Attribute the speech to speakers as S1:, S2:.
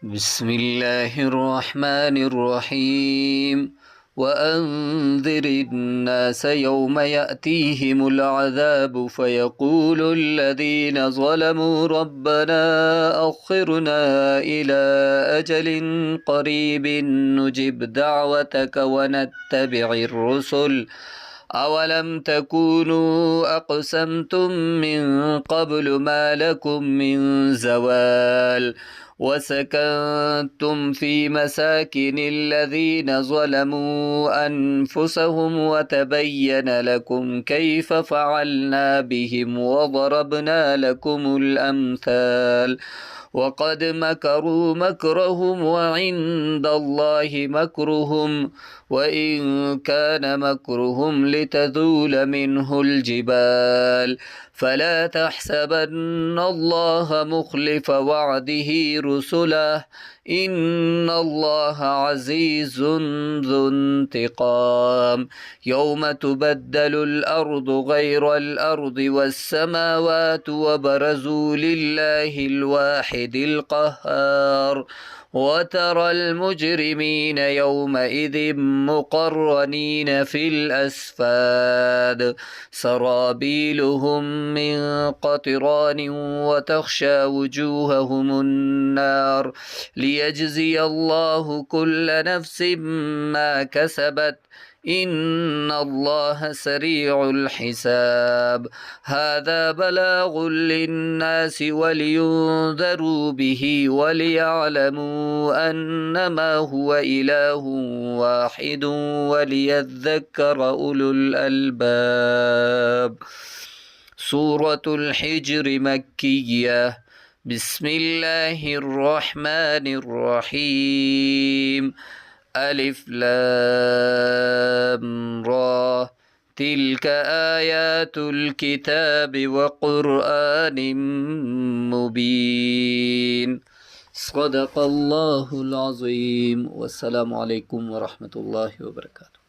S1: بسم الله الرحمن الرحيم وأنذر الناس يوم يأتيهم العذاب فيقول الذين ظلموا ربنا أخرنا إلى أجل قريب نجب دعوتك ونتبع الرسل أولم تكونوا أقسمتم من قبل ما لكم من زوال وسكنتم في مساكن الذين ظلموا أنفسهم وتبين لكم كيف فعلنا بهم وضربنا لكم الأمثال وقد مكروا مكرهم وعند الله مكرهم وإن كان مكرهم لتزول منه الجبال فلا تحسبن الله مخلف وعده رسله إن الله عزيز ذو انتقام يوم تبدل الأرض غير الأرض والسماوات وبرزوا لله الواحد القهار وترى المجرمين يومئذ مقرنين في الأسفاد سرابيلهم من قطران وتخشى وجوههم النار ليجزي الله كل نفس ما كسبت إن الله سريع الحساب هذا بلاغ للناس ولينذروا به وليعلموا أنما هو إله واحد وليذكر أولو الألباب سورة الحجر مكية بسم الله الرحمن الرحيم ألف لام را تلك آيات الكتاب وقرآن مبين صدق الله العظيم والسلام عليكم ورحمة الله وبركاته